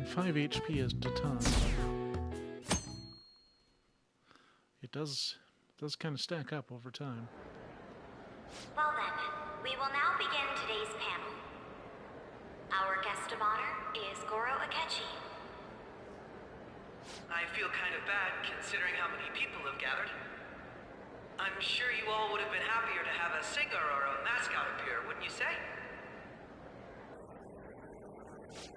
5 HP is Datan. It does kind of stack up over time. Well then, we will now begin today's panel. Our guest of honor is Goro Akechi. I feel kind of bad considering how many people have gathered. I'm sure you all would have been happier to have a singer or a mascot appear, wouldn't you say?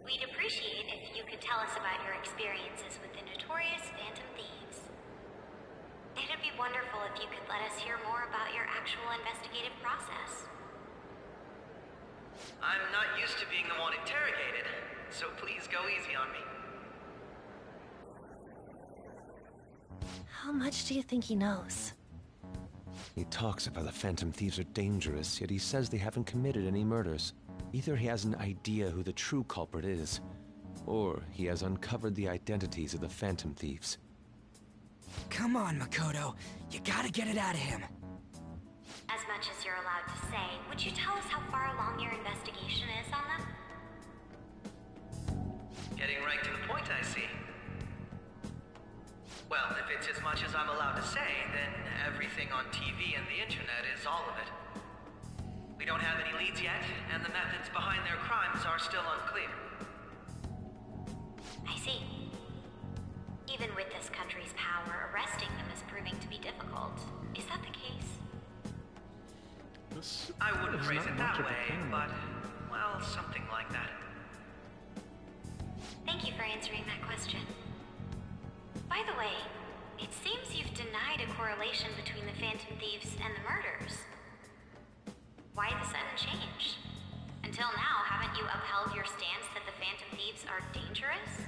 We'd appreciate if you could tell us about your experiences with the notorious Phantom Thieves. It'd be wonderful if you could let us hear more about your actual investigative process. I'm not used to being the one interrogated, so please go easy on me. How much do you think he knows? He talks about the Phantom Thieves are dangerous, yet he says they haven't committed any murders. Either he has an idea who the true culprit is, or he has uncovered the identities of the Phantom Thieves. Come on, Makoto. You gotta get it out of him. As much as you're allowed to say, would you tell us how far along your investigation is on them? Getting right to the point, I see. Well, if it's as much as I'm allowed to say, then everything on TV and the internet is all of it. We don't have any leads yet, and the methods behind their crimes are still unclear. I see. Even with this country's power, arresting them is proving to be difficult. Is that the case? I wouldn't phrase it that way, but, well, something like that. Thank you for answering that question. By the way, it seems you've denied a correlation between the Phantom Thieves and the murders. Why the sudden change? Until now, haven't you upheld your stance that the Phantom Thieves are dangerous?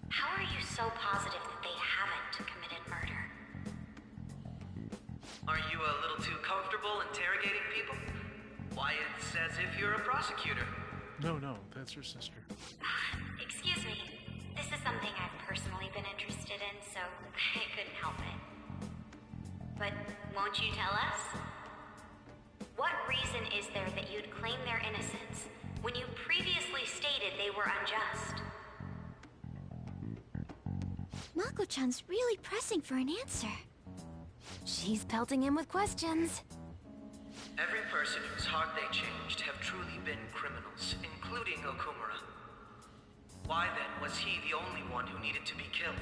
How are you so positive that they haven't committed murder? Are you a little too comfortable interrogating people? Why, it's as if you're a prosecutor. No, that's her sister. Excuse me. This is something I've personally been interested in, so I couldn't help it. But won't you tell us? What reason is there that you'd claim their innocence when you previously stated they were unjust? Mako-chan's really pressing for an answer. She's pelting him with questions. Every person whose heart they changed have truly been criminals, including Okumura. Why then was he the only one who needed to be killed?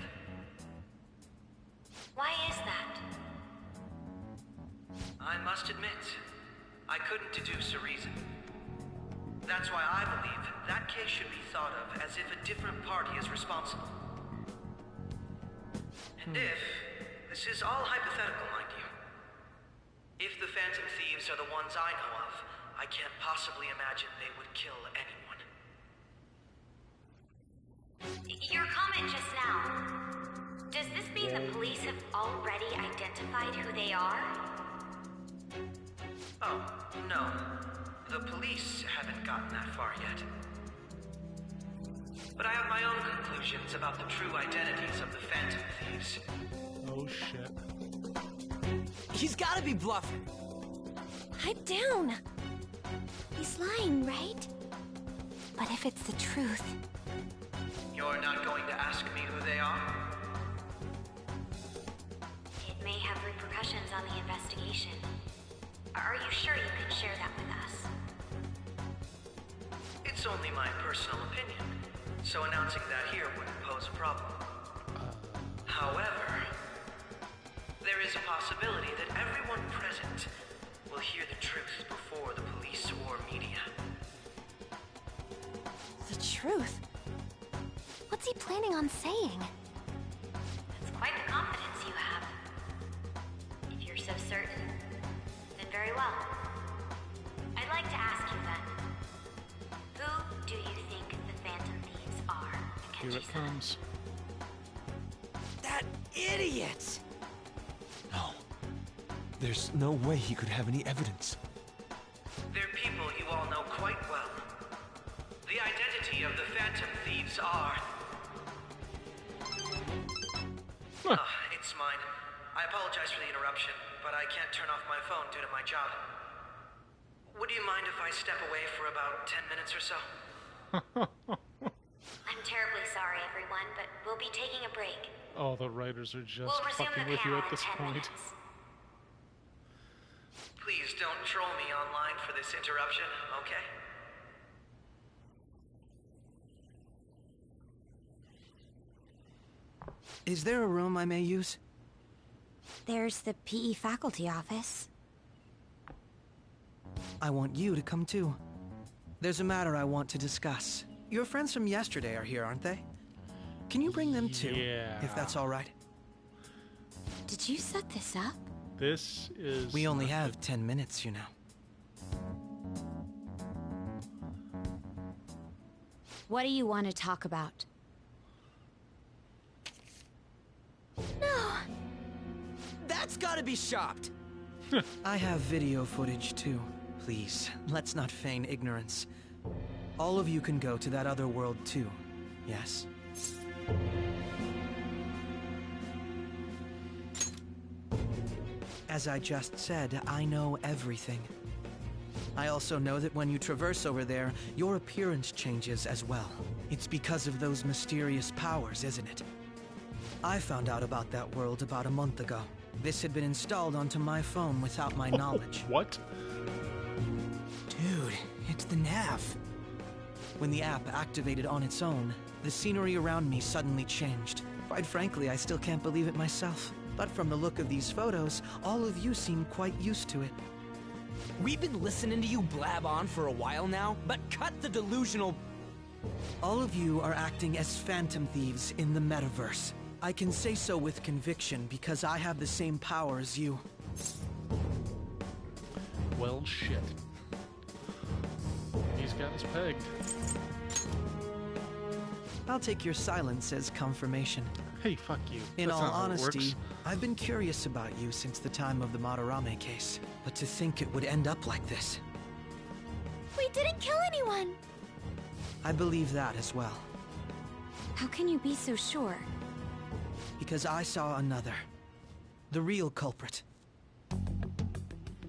Why is that? I must admit, I couldn't deduce a reason. That's why I believe that case should be thought of as if a different party is responsible. And if, this is all hypothetical, mind you, if the Phantom Thieves are the ones I know of, I can't possibly imagine they would kill anyone. Your comment just now, does this mean the police have already identified who they are? Oh, no. The police haven't gotten that far yet. But I have my own conclusions about the true identities of the Phantom Thieves. Oh shit. He's gotta be bluffing. Pipe down. He's lying, right? But if it's the truth... You're not going to ask me who they are? It may have repercussions on the investigation. Are you sure you can share that with us? It's only my personal opinion, so announcing that here wouldn't pose a problem. However, there is a possibility that everyone present will hear the truth before the police or media. The truth? What's he planning on saying? That's quite the confidence you have. If you're so certain, then very well. I'd like to ask you then, who do you think the Phantom Thieves are, Here it Akechi-san? comes. That idiot! No. There's no way he could have any evidence. They're people you all know quite well. The identity of the Phantom Thieves are... It's mine. I apologize for the interruption, but I can't turn off my phone due to my job. Would you mind if I step away for about 10 minutes or so? I'm terribly sorry, everyone, but we'll be taking a break. Oh, the writers are just We'll resume fucking the with you panel at in this 10 point. minutes. Please don't troll me online for this interruption, okay? Is there a room I may use? There's the PE faculty office. I want you to come too. There's a matter I want to discuss. Your friends from yesterday are here, aren't they? Can you bring them too, Yeah. if that's all right? Did you set this up? This is... We only have 10 minutes, you know. What do you want to talk about? No! That's gotta be shopped! I have video footage too. Please, let's not feign ignorance. All of you can go to that other world too, yes? As I just said, I know everything. I also know that when you traverse over there, your appearance changes as well. It's because of those mysterious powers, isn't it? I found out about that world about a month ago. This had been installed onto my phone without my knowledge. What? Dude, it's the nav. When the app activated on its own, the scenery around me suddenly changed. Quite frankly, I still can't believe it myself. But from the look of these photos, all of you seem quite used to it. We've been listening to you blab on for a while now, but cut the delusional... All of you are acting as phantom thieves in the metaverse. I can say so with conviction because I have the same power as you. Well, shit. He's got us pegged. I'll take your silence as confirmation. Hey, fuck you. In That's all not how it honesty, works. I've been curious about you since the time of the Madarame case. But to think it would end up like this. We didn't kill anyone! I believe that as well. How can you be so sure? Because I saw another. The real culprit.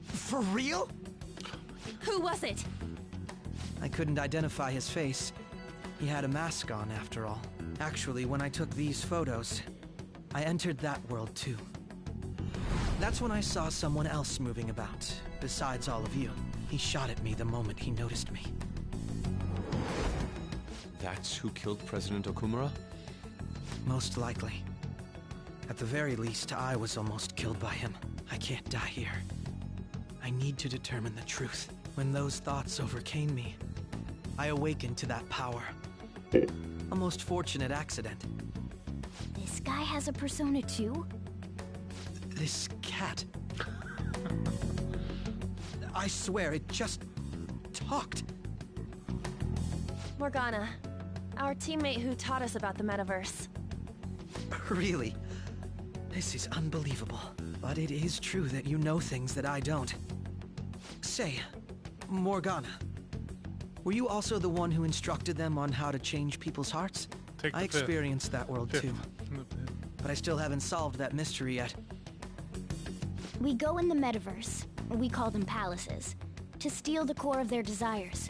For real? Who was it? I couldn't identify his face. He had a mask on, after all. Actually, when I took these photos, I entered that world too. That's when I saw someone else moving about, besides all of you. He shot at me the moment he noticed me. That's who killed President Okumura? Most likely. At the very least, I was almost killed by him. I can't die here. I need to determine the truth. When those thoughts overcame me, I awakened to that power. A most fortunate accident. This guy has a persona too? This cat. I swear, it just talked. Morgana, our teammate who taught us about the metaverse. Really? This is unbelievable. But it is true that you know things that I don't. Say, Morgana, were you also the one who instructed them on how to change people's hearts? Take the I fifth. experienced that world Fifth. too, but I still haven't solved that mystery yet. We go in the metaverse, we call them palaces, to steal the core of their desires,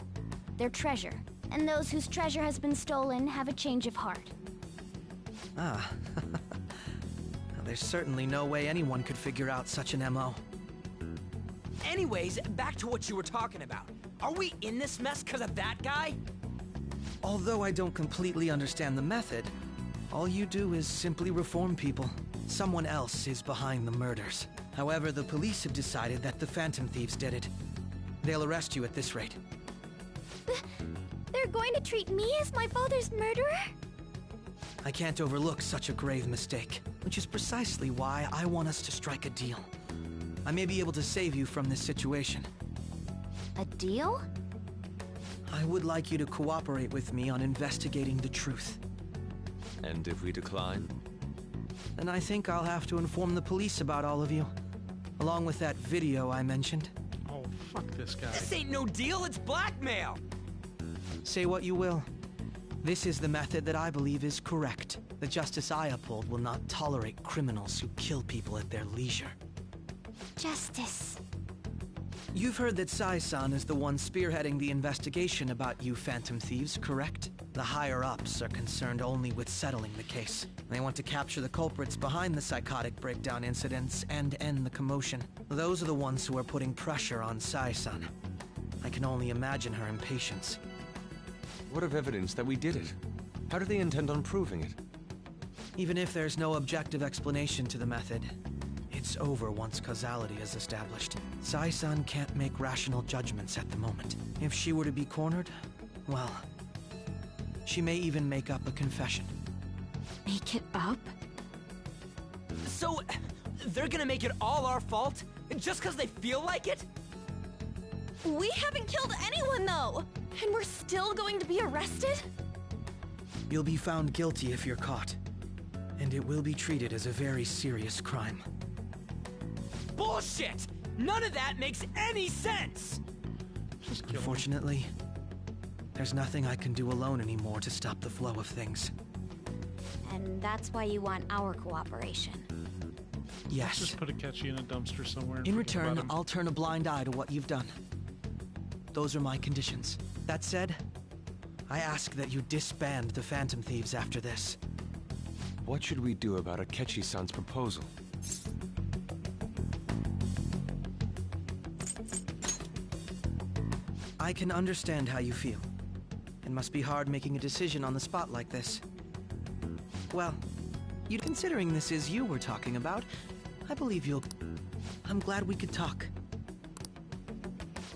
their treasure. And those whose treasure has been stolen have a change of heart. Ah. Well, there's certainly no way anyone could figure out such an MO. Anyways, back to what you were talking about. Are we in this mess because of that guy? Although I don't completely understand the method, all you do is simply reform people. Someone else is behind the murders. However, the police have decided that the Phantom Thieves did it. They'll arrest you at this rate. They're going to treat me as my father's murderer? I can't overlook such a grave mistake, which is precisely why I want us to strike a deal. I may be able to save you from this situation. A deal? I would like you to cooperate with me on investigating the truth. And if we decline? Then I think I'll have to inform the police about all of you, along with that video I mentioned. Oh, fuck this guy. This ain't no deal, it's blackmail! Say what you will. This is the method that I believe is correct. The justice I uphold will not tolerate criminals who kill people at their leisure. Justice. You've heard that Sai-san is the one spearheading the investigation about you Phantom Thieves, correct? The higher-ups are concerned only with settling the case. They want to capture the culprits behind the psychotic breakdown incidents and end the commotion. Those are the ones who are putting pressure on Sai-san. I can only imagine her impatience. What of evidence that we did it? How do they intend on proving it? Even if there's no objective explanation to the method, it's over once causality is established. Sai-san can't make rational judgments at the moment. If she were to be cornered, well, she may even make up a confession. Make it up? So, they're gonna make it all our fault? Just because they feel like it? We haven't killed anyone, though! And we're still going to be arrested? You'll be found guilty if you're caught. And it will be treated as a very serious crime. Bullshit! None of that makes any sense! Just kill him. Unfortunately, there's nothing I can do alone anymore to stop the flow of things. And that's why you want our cooperation. Yes. Just put Akechi in a dumpster somewhere. And In forget return, about him. I'll turn a blind eye to what you've done. Those are my conditions. That said, I ask that you disband the Phantom Thieves after this. What should we do about Akechi-san's proposal? I can understand how you feel. It must be hard making a decision on the spot like this. Well, considering this is you we're talking about, I believe you'll... I'm glad we could talk.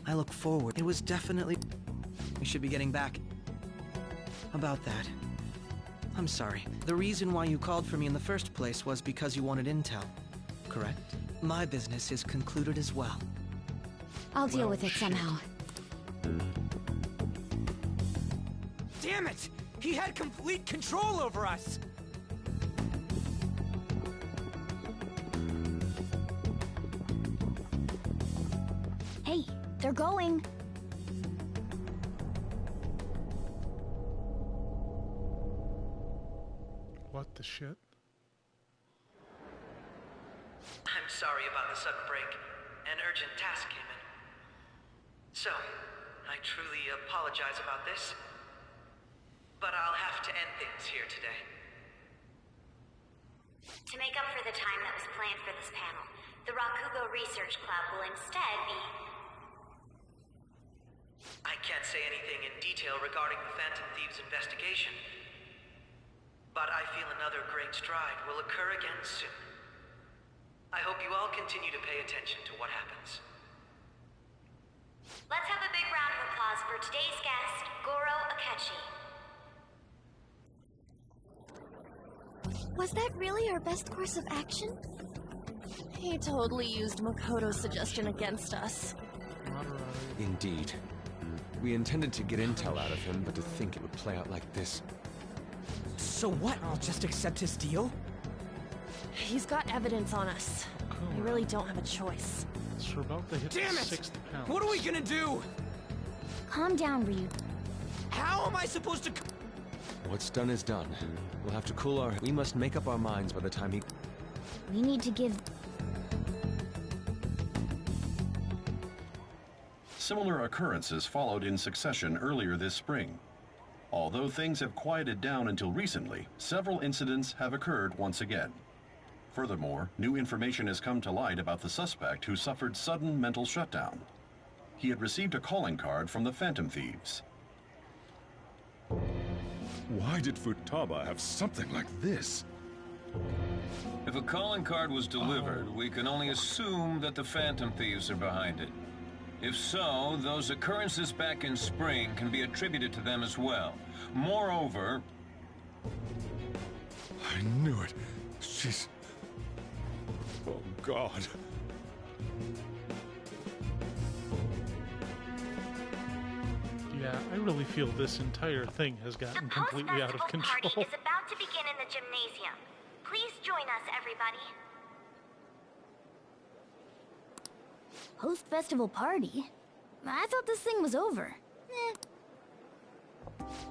I look forward. It was definitely... We should be getting back. About that. I'm sorry. The reason why you called for me in the first place was because you wanted intel, correct? My business is concluded as well. I'll deal Well, with it shit. somehow. Damn it! He had complete control over us! Hey, they're going. What the shit? I'm sorry about the sudden break. An urgent task came in. So, I truly apologize about this. But I'll have to end things here today. To make up for the time that was planned for this panel, the Rakugo Research Club will instead be... I can't say anything in detail regarding the Phantom Thieves investigation. But I feel another great stride will occur again soon. I hope you all continue to pay attention to what happens. Let's have a big round of applause for today's guest, Goro Akechi. Was that really our best course of action? He totally used Makoto's suggestion against us. Indeed. We intended to get intel out of him, but to think it would play out like this. So what? I'll just accept his deal? He's got evidence on us. We really don't have a choice. So we're about to hit Damn the it! 6th pound. What are we gonna do? Calm down, Ryu. How am I supposed to... What's done is done. We'll have to cool our... We must make up our minds by the time he... We need to give... Similar occurrences followed in succession earlier this spring. Although things have quieted down until recently, several incidents have occurred once again. Furthermore, new information has come to light about the suspect who suffered sudden mental shutdown. He had received a calling card from the Phantom Thieves. Why did Futaba have something like this? If a calling card was delivered, we can only assume that the Phantom Thieves are behind it. If so, those occurrences back in spring can be attributed to them as well. Moreover... I knew it. She's... Oh, God. Yeah, I really feel this entire thing has gotten The completely out of post-festival party control. is about to begin in the gymnasium. Please join us, everybody. Post-festival party? I thought this thing was over.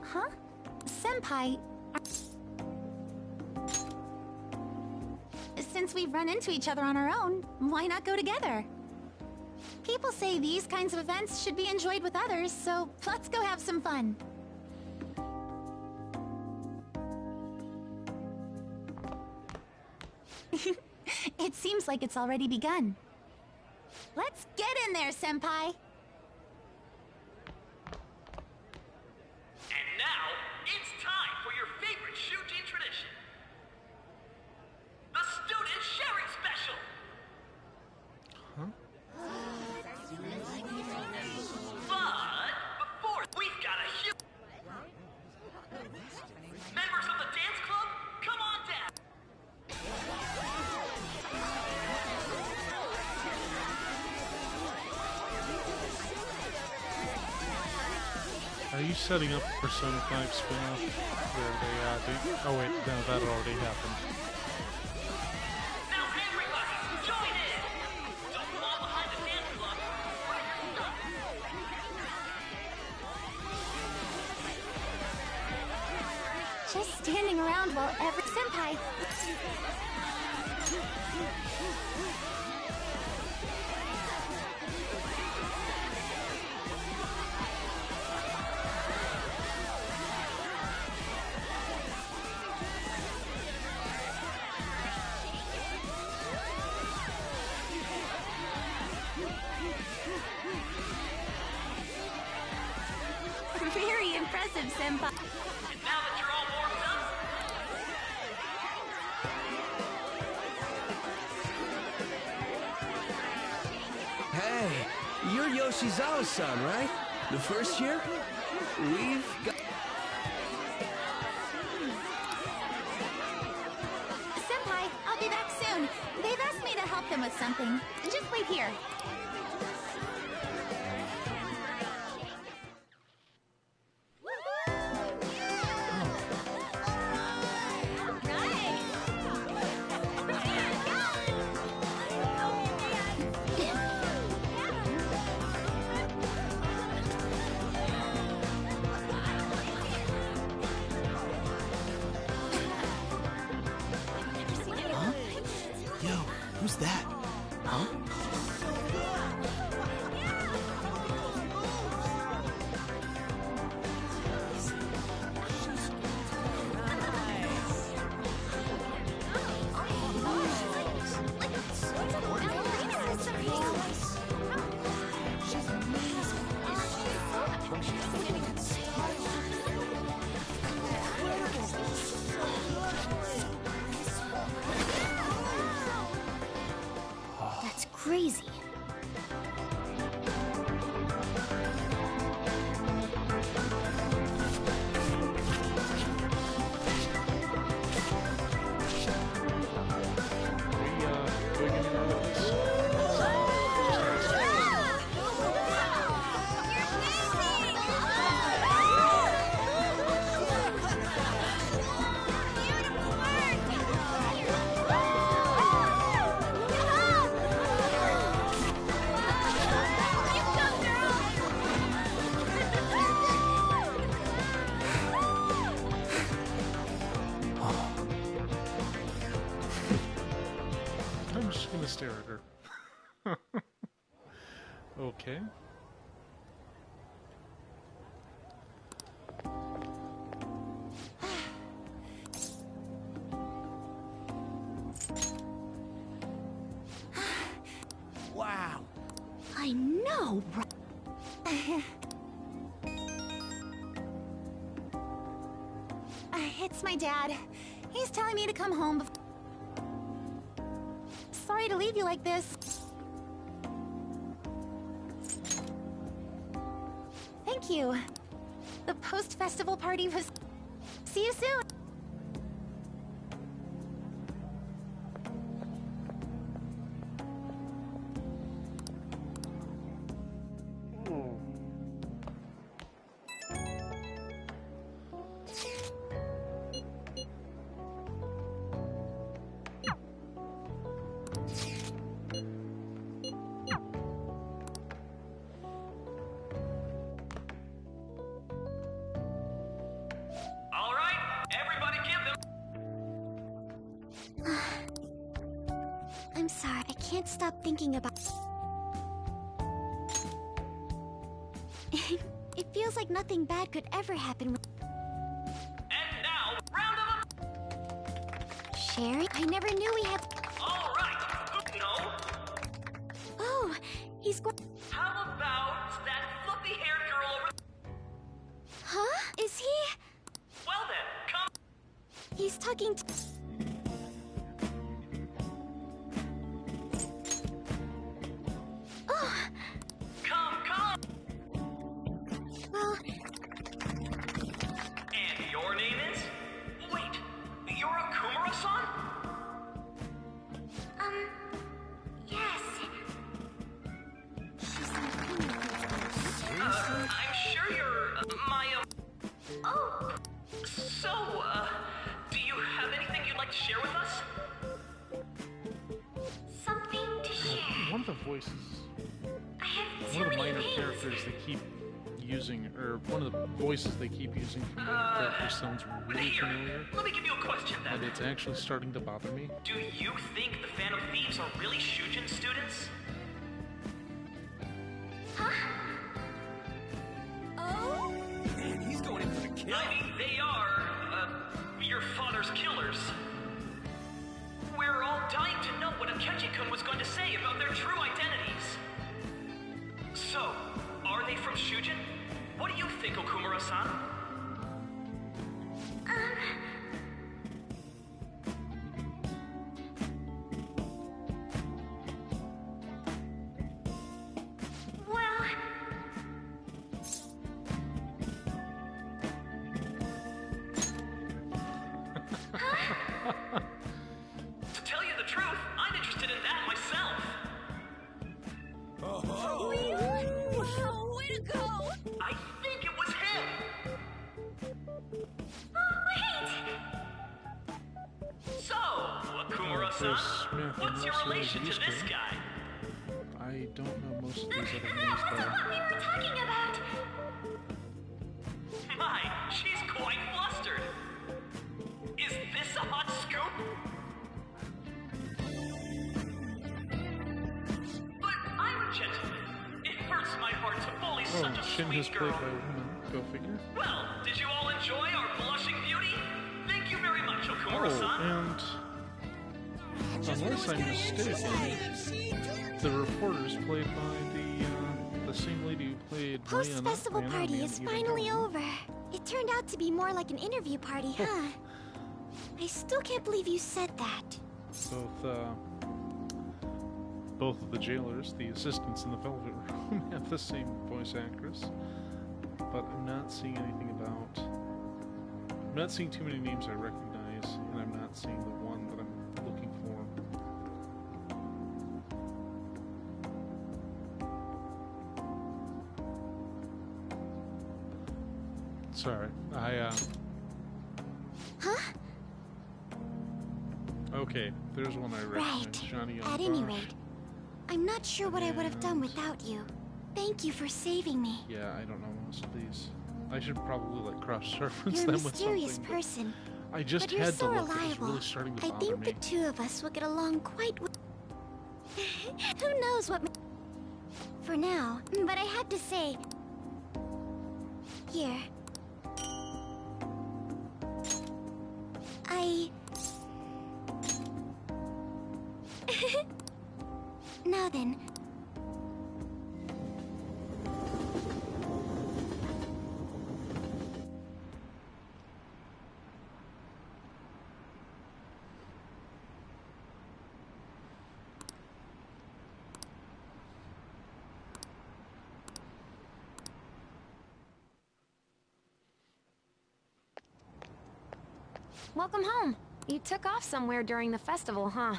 Huh? Senpai... Since we've run into each other on our own, why not go together? People say these kinds of events should be enjoyed with others, so let's go have some fun. It seems like it's already begun. Let's get in there, Senpai! And now, it's time for your favorite Shuji tradition. The Student Sharing Special! But before, we've got a huge... Members of the dance club, come on down! Are you setting up Persona 5 spin-off where they, oh wait, no, that already happened. Now everybody, join in! Don't fall behind the dance club while you're stuck! Just standing around while every Senpai... Very impressive, Senpai. And now that you're all warmed up, Hey, you're Yoshizawa-san, right? The first year? We've got... Senpai, I'll be back soon. They've asked me to help them with something. Just wait here. Yo, who's that? Huh? That's crazy. Doing any more of this? I'm just gonna stare at her. Okay. Wow. I know, It's my dad. He's telling me to come home Sorry to leave you like this. Thank you. The post-festival party was... See you soon! all right, everybody give them... I'm sorry, I can't stop thinking about... It feels like nothing bad could ever happen with... And now, round of... Sharing? I never knew we had... he's going. How about that fluffy-haired girl over? Huh? Is he? Well then, come. He's talking to. Oh. Come. Well. And your name is? Wait, you're Akumura-san? Yes. I'm sure you're my Oh, So, do you have anything you'd like to share with us? something to share. One of the voices, I have too one of the many minor things. characters they keep using, or one of the voices they keep using from minor characters sounds really Here, familiar, let me give you a question then. and it's actually starting to bother me. Do you think the Phantom Thieves are really Shujin students? Oh. Man, he's going in for the kill. I mean, they are, your father's killers. We're all dying to know what Akechi-kun was going to say about their true identities. So, are they from Shujin? What do you think, Okumura-san? Well, To tell you the truth, I'm interested in that myself. Wow, way to go! I think it was him. wait. So, Akumura-san, Smith, what's your also relation to used this to. guy? I don't know most of these other That names wasn't though. what we were talking about. My, she's quite flustered. Is this a hot scoop? But I'm a gentleman. It hurts my heart to bully Oh, such a Shin is sweet played girl. by a woman. Go figure. Well, did you all enjoy our blushing beauty? Thank you very much, Oh, Okumura-san. and unless I'm mistaken, the reporter's played by the same lady who played Post-festival Lyanna party in is Evil finally Dawn. over. It turned out to be more like an interview party, huh? I still can't believe you said that. Both of the jailers, the assistants in the Velvet Room, have the same voice actress, but I'm not seeing anything about. I'm not seeing too many names I recognize, and I'm not seeing the one that I'm looking for. Sorry, Huh? Okay, there's one I recognize. Right. Johnny At any Young rate, I'm not sure what I would have done without you. Thank you for saving me. Yeah, I don't know most of these. I should probably like cross-reference You're a them with mysterious something. person, I just but you're had so to look. It was reliable. really starting to I bother think me. the two of us will get along quite well. Who knows what... For now, but I have to say... Here. Now then. Welcome home. You took off somewhere during the festival, huh?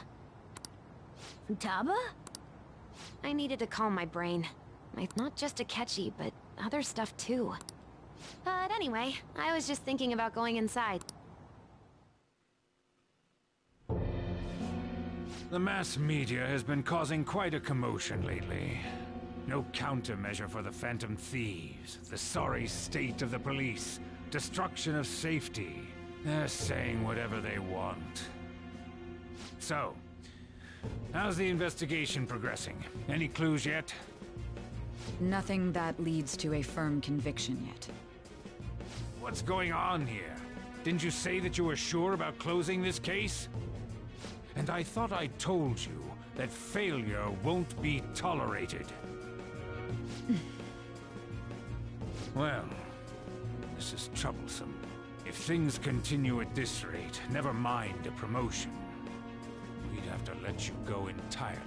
Futaba? I needed to calm my brain. Not just Akechi, but other stuff too. But anyway, I was just thinking about going inside. The mass media has been causing quite a commotion lately. No countermeasure for the Phantom Thieves, the sorry state of the police, destruction of safety. They're saying whatever they want. So, how's the investigation progressing? Any clues yet? Nothing that leads to a firm conviction yet. What's going on here? Didn't you say that you were sure about closing this case? And I thought I told you that failure won't be tolerated. Well, this is troublesome. If things continue at this rate, never mind a promotion. We'd have to let you go entirely.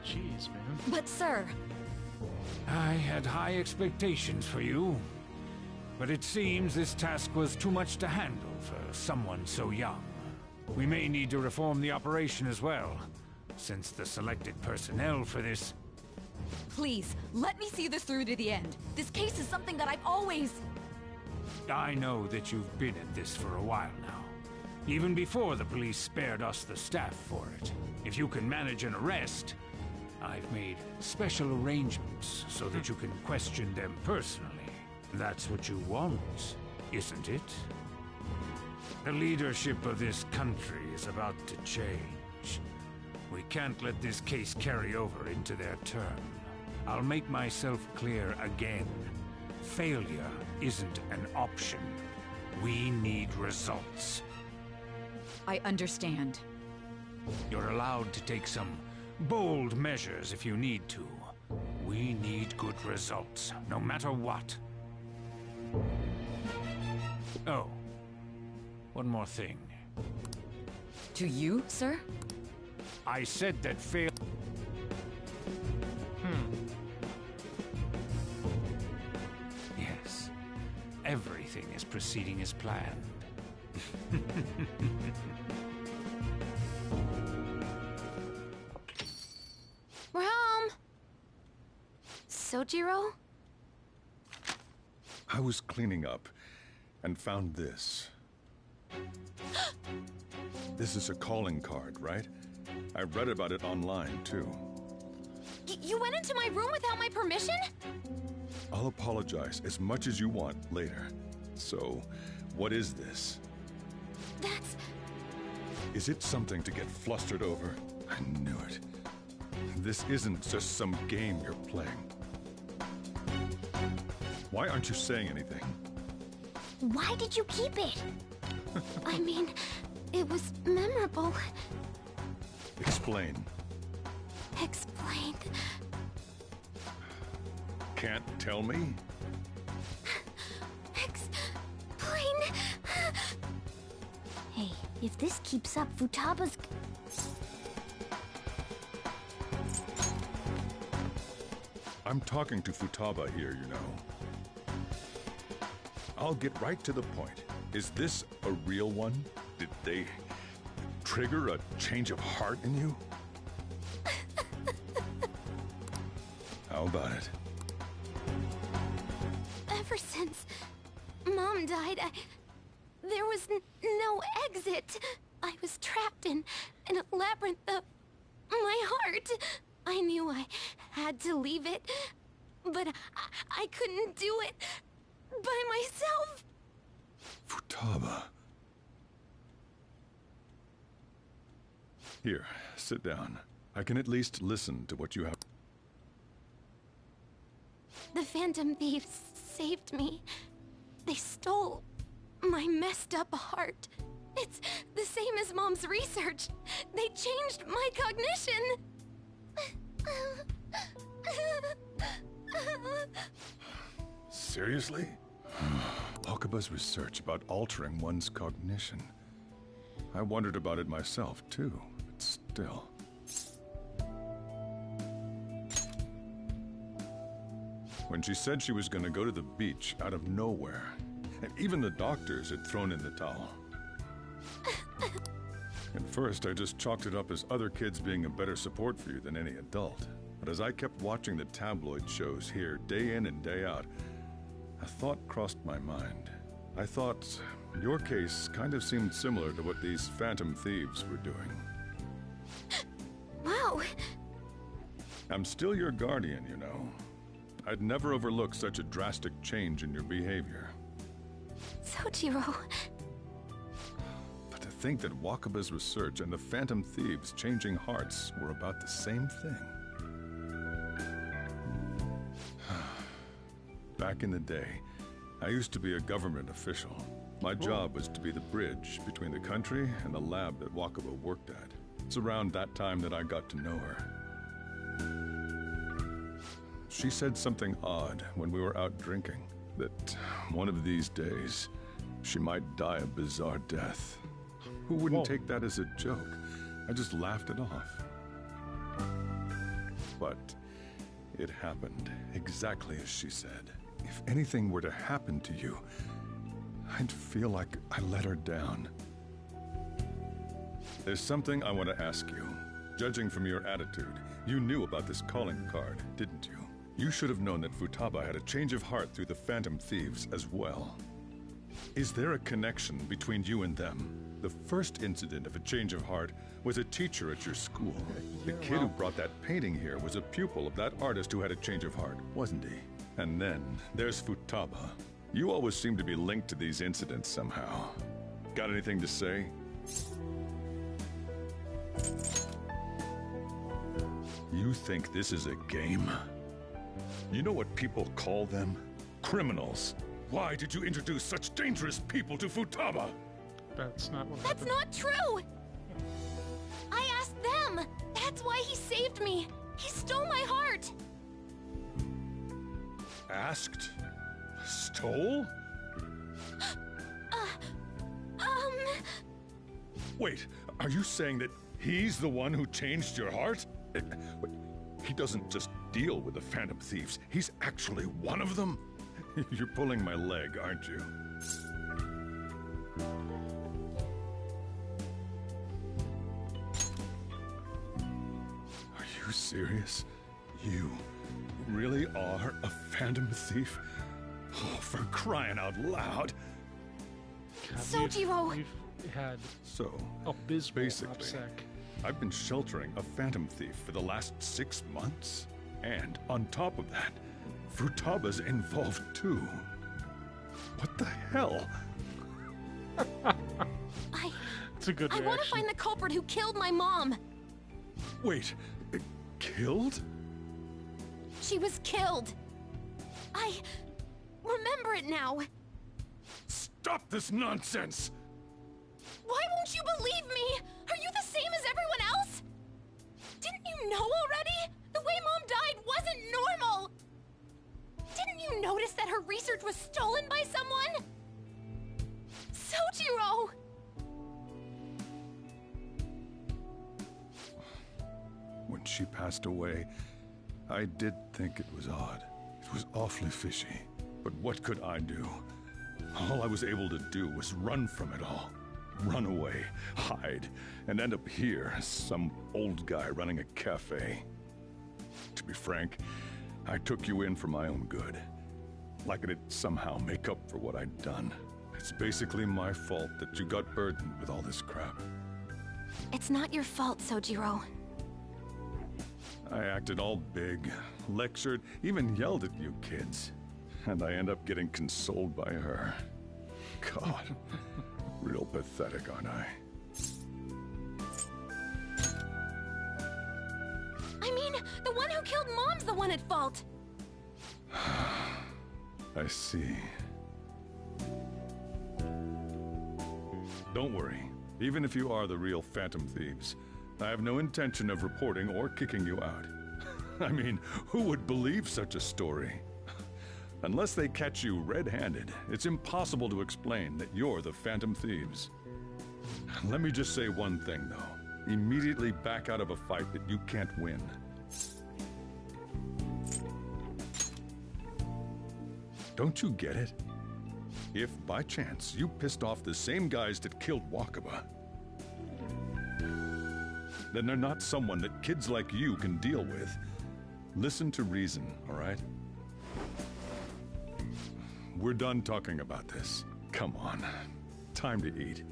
Jeez, man. But sir... I had high expectations for you, but it seems this task was too much to handle for someone so young. We may need to reform the operation as well, since the selected personnel for this... Please, let me see this through to the end. This case is something that I've always... I know that you've been at this for a while now, even before the police spared us the staff for it. If you can manage an arrest, I've made special arrangements so that you can question them personally. That's what you want, isn't it? The leadership of this country is about to change. We can't let this case carry over into their term. I'll make myself clear again. Failure isn't an option. We need results. I understand. You're allowed to take some bold measures if you need to. We need good results, no matter what. Oh, one more thing. To you, sir? I said that fail... Yes, everything is proceeding as planned. We're home! Sojiro? I was cleaning up and found this. This is a calling card, right? I read about it online, too. You went into my room without my permission? I'll apologize as much as you want later. So, what is this? That's... Is it something to get flustered over? I knew it. This isn't just some game you're playing. Why aren't you saying anything? Why did you keep it? I mean, it was memorable. Explain. Explain. Can't tell me? Explain. Hey, if this keeps up, Futaba's... I'm talking to Futaba here, you know. I'll get right to the point. Is this a real one? Did they trigger a change of heart in you? How about it? Ever since Mom died, there was no exit. I was trapped in a labyrinth of my heart. I knew I had to leave it, but I couldn't do it by myself. Futaba. Here, sit down. I can at least listen to what you have. The Phantom Thieves saved me. They stole my messed up heart. It's the same as Mom's research. They changed my cognition. Seriously? Wakaba's research about altering one's cognition. I wondered about it myself, too, but still. When she said she was going to go to the beach out of nowhere, and even the doctors had thrown in the towel. At first, I just chalked it up as other kids being a better support for you than any adult. But as I kept watching the tabloid shows here, day in and day out, a thought crossed my mind. I thought your case kind of seemed similar to what these Phantom Thieves were doing. Wow. I'm still your guardian, you know. I'd never overlook such a drastic change in your behavior. Sojiro. But to think that Wakaba's research and the Phantom Thieves changing hearts were about the same thing. Back in the day, I used to be a government official. My job was to be the bridge between the country and the lab that Wakaba worked at. It's around that time that I got to know her. She said something odd when we were out drinking. That one of these days, she might die a bizarre death. Who wouldn't take that as a joke? I just laughed it off. But it happened exactly as she said. If anything were to happen to you, I'd feel like I let her down. There's something I want to ask you. Judging from your attitude, you knew about this calling card, didn't you? You should have known that Futaba had a change of heart through the Phantom Thieves as well. Is there a connection between you and them? The first incident of a change of heart was a teacher at your school. The kid who brought that painting here was a pupil of that artist who had a change of heart, wasn't he? And then there's Futaba. You always seem to be linked to these incidents somehow. Got anything to say? You think this is a game? You know what people call them? Criminals. Why did you introduce such dangerous people to Futaba? That's not what That's not true! I asked them! That's why he saved me! He stole my heart! Asked? Stole? Wait, are you saying that he's the one who changed your heart? He doesn't just deal with the Phantom Thieves, he's actually one of them? You're pulling my leg, aren't you? Are you serious? You really are a Phantom Thief? Oh, for crying out loud! Sojiro! We've had basically, OPSEC. I've been sheltering a Phantom Thief for the last 6 months. And on top of that, Futaba's involved too. What the hell? It's a good I reaction. want to find the culprit who killed my mom! Wait, killed? She was killed! I remember it now! Stop this nonsense! Why won't you believe me? Are you the same as everyone else? Didn't you know already? The way Mom died wasn't normal! Didn't you notice that her research was stolen by someone? Sojiro! When she passed away, I did think it was odd. It was awfully fishy. But what could I do? All I was able to do was run from it all. Run away, hide, and end up here as some old guy running a cafe. To be frank, I took you in for my own good. Like it'd somehow make up for what I'd done. It's basically my fault that you got burdened with all this crap. It's not your fault, Sojiro. I acted all big, lectured, even yelled at you kids. And I end up getting consoled by her. God, real pathetic, aren't I? I mean, the one who killed Mom's the one at fault! I see. Don't worry. Even if you are the real Phantom Thieves, I have no intention of reporting or kicking you out. I mean, who would believe such a story? Unless they catch you red-handed, it's impossible to explain that you're the Phantom Thieves. Let me just say one thing, though. Immediately back out of a fight that you can't win. Don't you get it? If, by chance, you pissed off the same guys that killed Wakaba, then they're not someone that kids like you can deal with. Listen to reason, all right? We're done talking about this. Come on. Time to eat.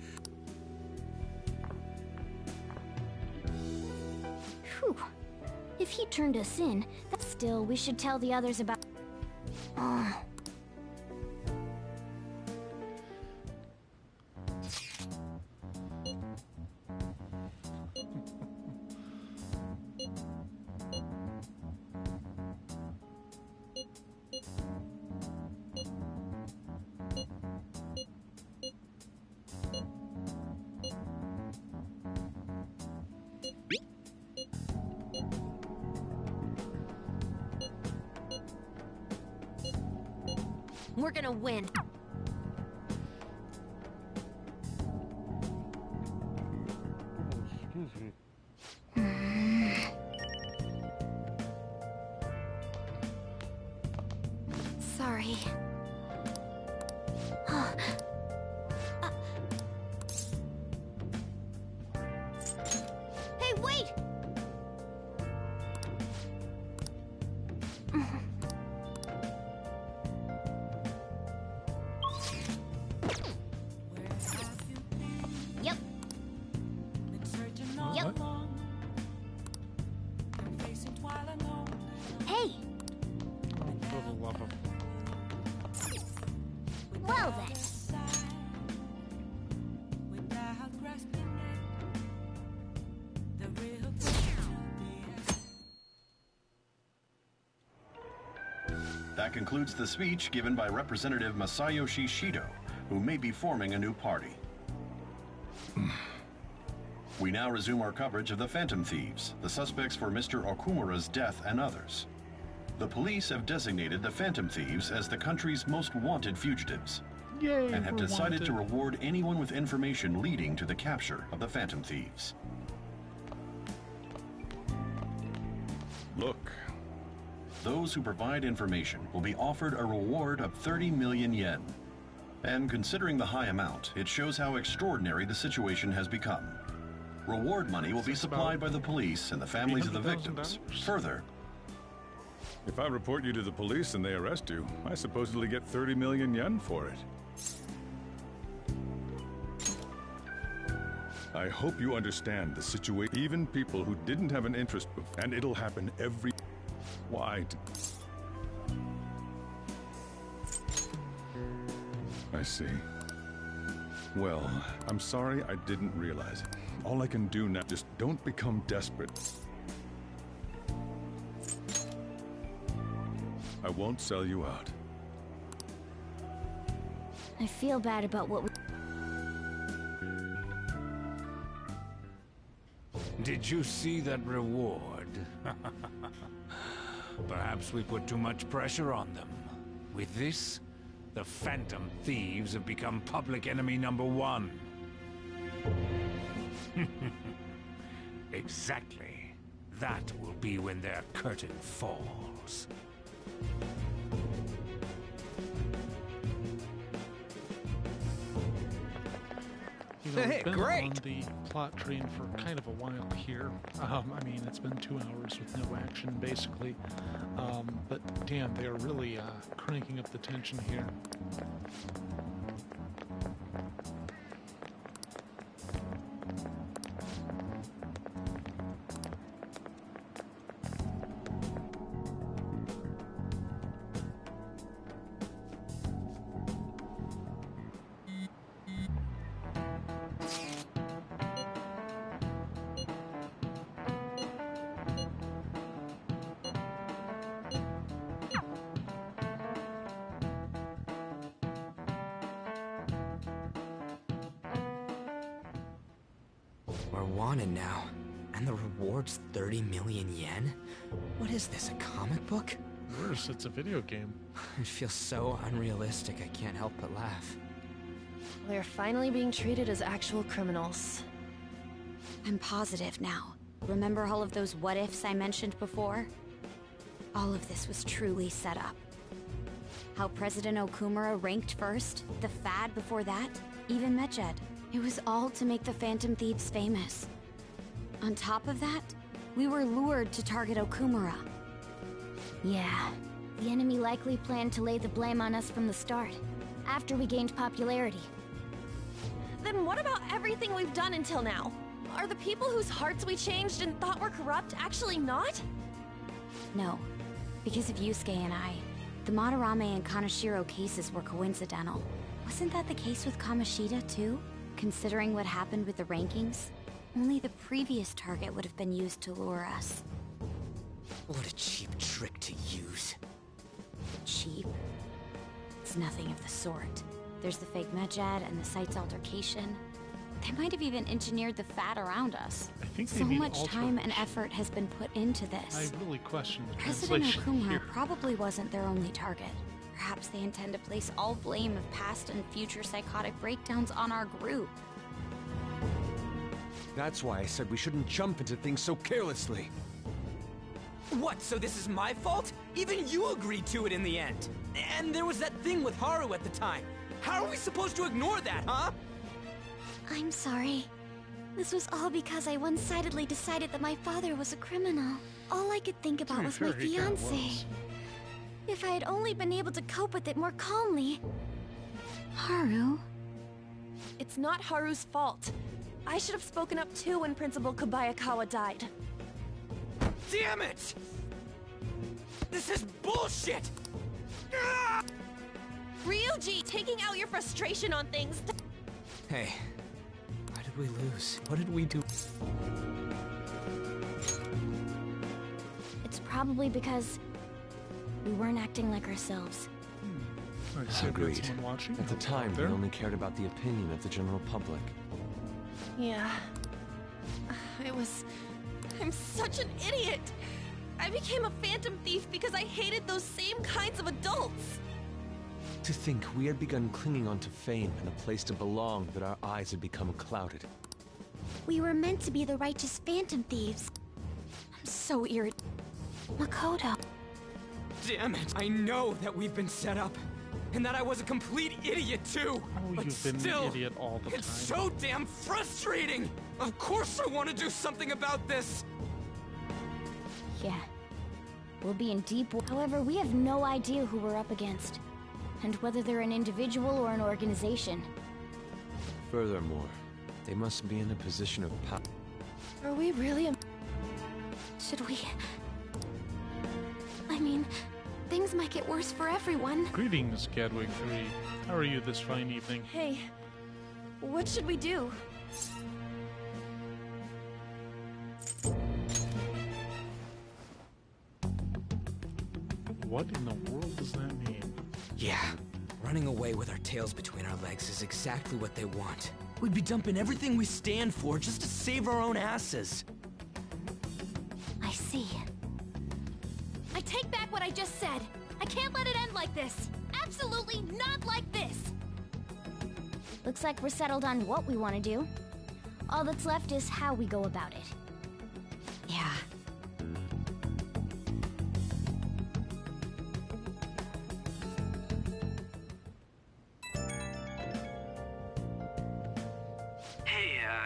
Whew. If he turned us in, that's still, we should tell the others about... We're gonna win. Excuse me. Sorry. Hey, wait! Yep. Yep. Hey! For the love of... Well then. That concludes the speech given by Representative Masayoshi Shido, who may be forming a new party. We now resume our coverage of the Phantom Thieves, the suspects for Mr. Okumura's death and others. The police have designated the Phantom Thieves as the country's most wanted fugitives. Yay, and have we're decided to wanted. reward anyone with information leading to the capture of the Phantom Thieves. Look. Those who provide information will be offered a reward of 30 million yen. And considering the high amount, it shows how extraordinary the situation has become. Reward money will be supplied by the police and the families of the victims. Further, If I report you to the police and they arrest you, I supposedly get 30 million yen for it. I hope you understand the situation. Even people who didn't have an interest before, and it'll happen every... Why? I see. Well, I'm sorry I didn't realize it. All I can do now, just don't become desperate. I won't sell you out. I feel bad about what we... Did you see that reward? Perhaps we put too much pressure on them. With this, the Phantom Thieves have become public enemy #1. Exactly. That will be when their curtain falls. You know, Hey, we've been great. on the plot train for kind of a while here. I mean, it's been 2 hours with no action, basically. But damn, they are really cranking up the tension here. We're wanted now, and the reward's 30 million yen? What is this, a comic book? Worse, it's a video game. It feels so unrealistic, I can't help but laugh. We're finally being treated as actual criminals. I'm positive now. Remember all of those what-ifs I mentioned before? All of this was truly set up. How President Okumura ranked first, the Fad before that, even Medjed. It was all to make the Phantom Thieves famous. On top of that, we were lured to target Okumura. Yeah, the enemy likely planned to lay the blame on us from the start, after we gained popularity. Then what about everything we've done until now? Are the people whose hearts we changed and thought were corrupt actually not? No, because of Yusuke and I, the Madarame and Kaneshiro cases were coincidental. Wasn't that the case with Kamoshida too? Considering what happened with the rankings, only the previous target would have been used to lure us. What a cheap trick to use. Cheap? It's nothing of the sort. There's the fake Medjed and the site's altercation. They might have even engineered the Fat around us. I think they So mean much time and alteration. effort has been put into this. I really question the President translation Okumura here. probably wasn't their only target. Perhaps they intend to place all blame of past and future psychotic breakdowns on our group. That's why I said we shouldn't jump into things so carelessly. What, so this is my fault? Even you agreed to it in the end. And there was that thing with Haru at the time. How are we supposed to ignore that, huh? I'm sorry. This was all because I one-sidedly decided that my father was a criminal. All I could think about was my fiancé. If I had only been able to cope with it more calmly. Haru? It's not Haru's fault. I should have spoken up too when Principal Kobayakawa died. Damn it! This is bullshit! Ryuji, taking out your frustration on things. Hey, why did we lose? What did we do? It's probably because we weren't acting like ourselves. Agreed. At the time, we only cared about the opinion of the general public. Yeah. I'm such an idiot! I became a phantom thief because I hated those same kinds of adults! To think we had begun clinging onto fame and a place to belong, that our eyes had become clouded. We were meant to be the righteous phantom thieves. I'm so irritated. Makoto. Damn it! I know that we've been set up. And that I was a complete idiot too! Oh, but you've been still, an idiot all the time. It's so damn frustrating! Of course I want to do something about this! Yeah. We'll be in deep water. However, we have no idea who we're up against. And whether they're an individual or an organization. Furthermore, they must be in a position of power. Are we really Should we... I mean, things might get worse for everyone. Greetings, Gadwig 3. How are you this fine evening? Hey, what should we do? What in the world does that mean? Yeah, running away with our tails between our legs is exactly what they want. We'd be dumping everything we stand for just to save our own asses. I see. I take back what I just said. I can't let it end like this. Absolutely not like this. Looks like we're settled on what we want to do. All that's left is how we go about it. Yeah.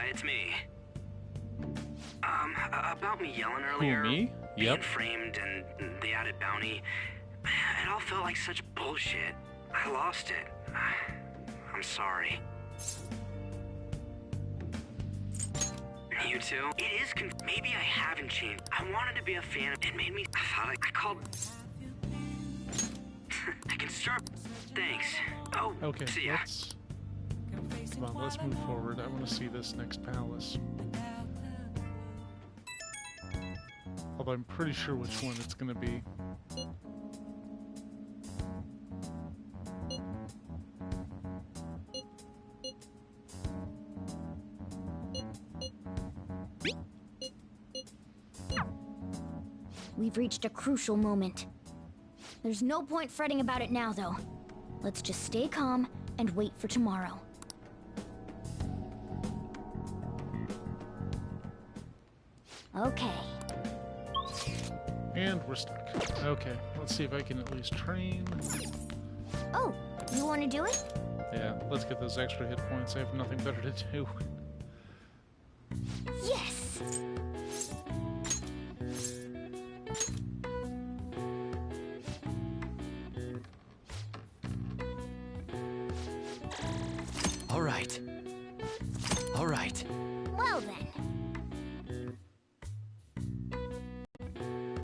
It's me. About me yelling earlier. Who, me? Being Yep. framed and the added bounty. It all felt like such bullshit. I lost it. I'm sorry. You too? It is maybe I haven't changed. I wanted to be a fan. It made me... I thought I called... I can start... Thanks. Oh, Okay, see ya. Come on, let's move forward. I want to see this next palace. Although I'm pretty sure which one it's going to be. We've reached a crucial moment. There's no point fretting about it now, though. Let's just stay calm and wait for tomorrow. Okay. And we're stuck. Okay, let's see if I can at least train. Oh, you want to do it? Yeah, let's get those extra hit points. I have nothing better to do. Yes! All right.